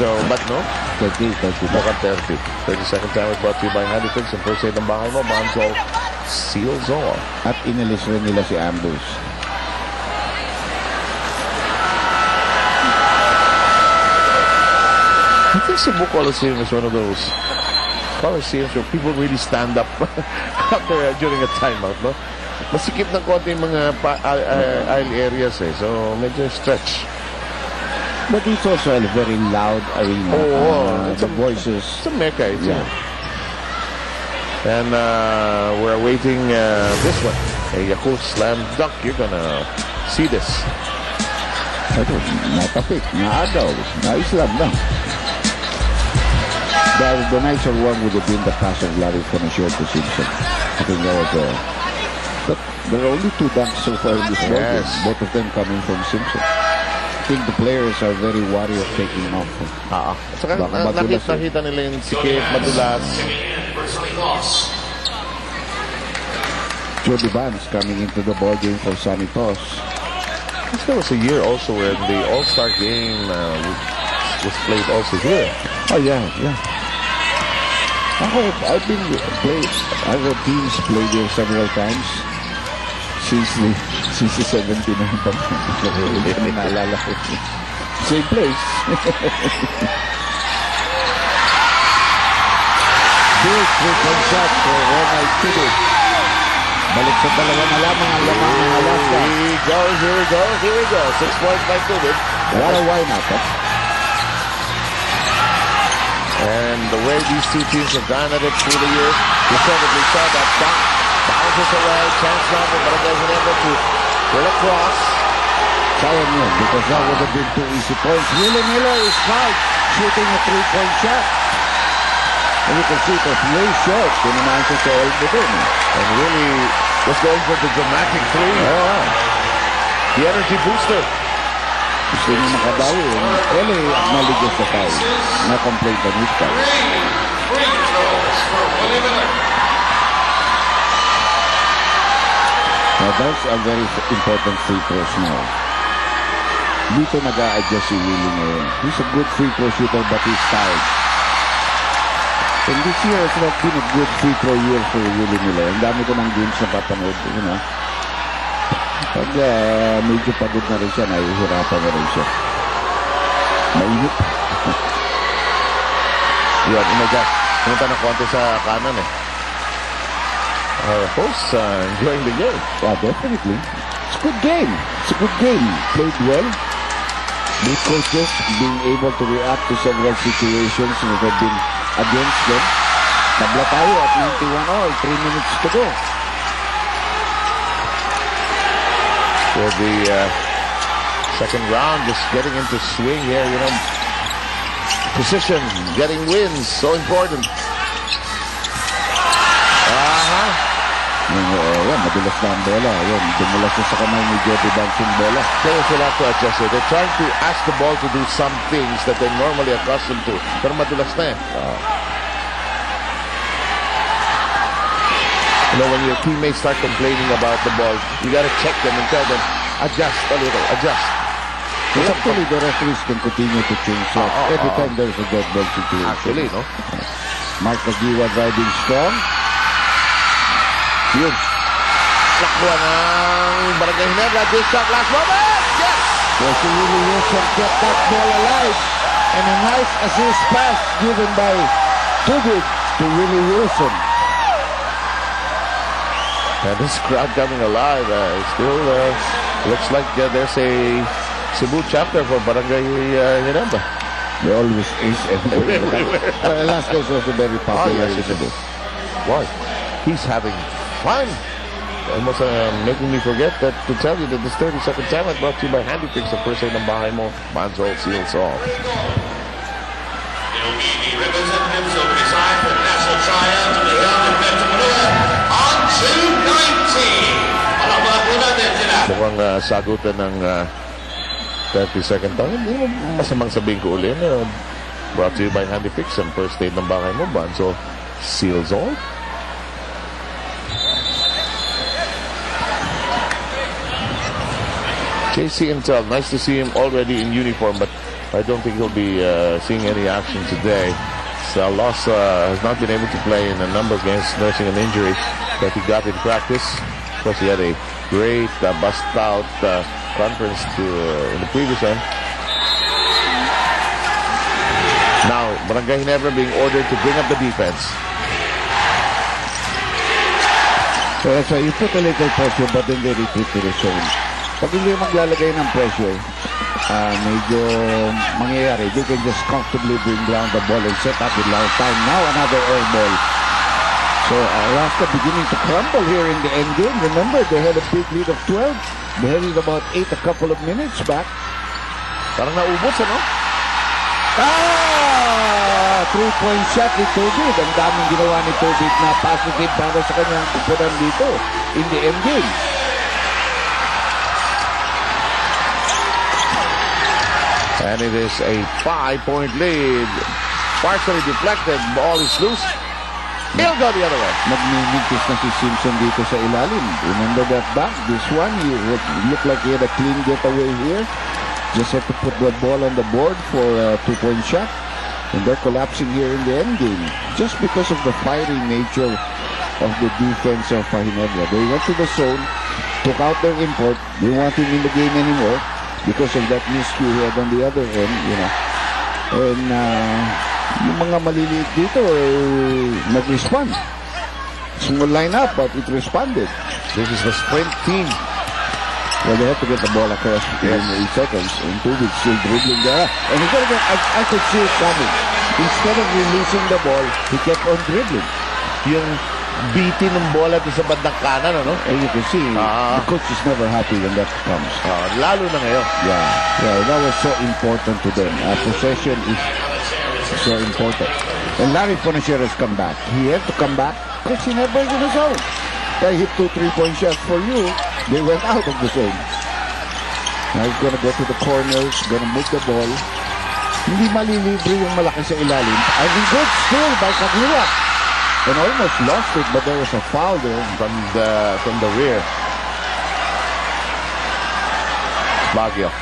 So, but no. 30. Mukhang 30. 30-second time brought to you by Handy Fix. Ang first aid ng bahay mo, Banzol seals all. At inalis rin nila si Ambrose. I think Cebu Coliseum is one of those Coliseums where people really stand up after during a timeout, no? Masikip ng konti yung mga aisle areas eh. So, medyo stretch. But it's also a very loud arena. It's the voices. It's a mecca, yeah. And we're awaiting this one. A Yakult slam dunk. You're gonna see this. Ito, natapik, naagaw, na-islam lang. The nicer one would have been the pass of Larry Conacher to Simpson. I think that was but there are only 2 dunks so far in this ball game. Both of them coming from Simpson. I think the players are very wary of taking off. Saka nakita nila yung sikip, madulas. Jody Vance coming into the ball game for Sonny Toss. There was a year also where the All-Star game was played also here. Oh yeah. I've been played. Our teams played here several times since the 79 naalala ko. Same place. Big three-point shot for Ronald Tibbet. Balik sa dalawa na lamang ang lamang ng Alaska. Here we go. 6 points by Tibbet. What a why-not, And the way these two teams have gone at it through the years, we saw that dunk bounces away, chance now for Barangay Ginebra to pull across. Sayang yun, because that would have been 2 easy points. Willie Miller is fouled, shooting a 3-point shot. And you can see it was way short. Tinamaan siya sa elbow din. And really was going for the dramatic 3. The energy booster. Gusto niya makabawi. Well, acknowledges the foul. Na-complaint on his foul. Now, that's a very important free throws now. Dito nag-a-adjust si Willie ngayon. He's a good free throw shooter but he's tired. And this year has not been a good free throw year for Willie Miller. Ang dami ko ng games na papanood. Pag medyo pagod na rin siya, nahihirapan na rin siya. Mainit. Yun, inadjust. Pumunta ng konti sa kanan eh. Our hosts enjoying the game. Yeah, definitely. It's a good game. It's a good game. Played well. Both coaches being able to react to several situations that have been against them. Tabla tayo at 91 all. 3 minutes to go. For the second round, just getting into swing here, position, getting wins, so important. Madulas na ang bola. Dumulas na sa kamay ni Jody Vance yung bola. Players will have to adjust it. They're trying to ask the ball to do some things that they're normally accustomed to. Pero madulas na when your teammates start complaining about the ball, you gotta check them and tell them, adjust a little, adjust. Well, actually, the referees can continue to change shots every time there's a dead ball situation. Actually, no? Mark Aguiwa driving strong. Yun. Lakwa ng Barangay Ginebra. This shot, last moment! Yes! Well, si Willie Wilson kept that ball alive. And a nice assist pass given by Tubig to Willie Wilson. And this crowd coming alive. Still looks like there's a Cebu chapter for Barangay Ginebra. There always is everywhere. Velasquez was a very popular in Cebu. What? He's having fun. Almost making me forget that to tell you that this 30-second timeout brought to you by Handy Fix, the first aid ng bahay mo. Banzol seals all. It will be the representatives of Visayas for the national triumph to the young and Metro Manila on 2-19. Palakpakan po natin sila. Mukhang sagutan ng 30-second time. Hindi mo masamang sabihin ko ulit. Brought to you by Handy Fix, ang first aid ng bahay mo. Banzol seals all. JC Intel, nice to see him already in uniform, but I don't think he'll be seeing any action today. Salos has not been able to play in a number of games, nursing an injury that he got in practice. Of course, he had a great bust-out conference in the previous one. Now, Barangay Ginebra being ordered to bring up the defense. So that's why you put a little pressure but then they retreat to the zone. Pag hindi maglalagay ng pressure, medyo mangyayari. They can just comfortably bring down the ball and set up with long time. Now another air ball. So Alaska beginning to crumble here in the end game. Remember, they had a big lead of 12. They had it about 8 a couple of minutes back. Parang naubos, ano? Three-point shot ni Tobit. Ang daming ginawa ni Tobit na positive para sa kanyang kupunan dito in the end game. And it is a 5-point lead. Partially deflected. Ball is loose. He'll go the other way. Nagmimigtis na si Simpson dito sa ilalim. Remember that back? This one, he looked like he had a clean getaway here. Just have to put the ball on the board for a 2-point shot. And they're collapsing here in the end game. Just because of the firing nature of the defense of Ginebra. They went to the zone, took out their import. They didn't want him in the game anymore because of that miscue he had on the other end, you know. And yung mga maliliit dito nag-respond. Small lineup, but it responded. This is the sprint team. Well, they have to get the ball across in 8 seconds. And Tubig still dribbling there. And he got it. I could see it coming. Instead of releasing the ball, he kept on dribbling. Yung bitin ng bola sa bandang kanan, ano? And you can see, the coach is never happy when that comes. Lalo na ngayon. Yeah, that was so important to them. Possession is so important. And Larry Fonacier has come back. He had to come back because he never in the zone. They hit 2 3-point shots for you. They went out of the zone. Now he's gonna go to the corners, gonna move the ball. Hindi malilibre yung malaki sa ilalim. I mean, good steal by Kagura. And almost lost it, but there was a foul there from the rear. Baguio.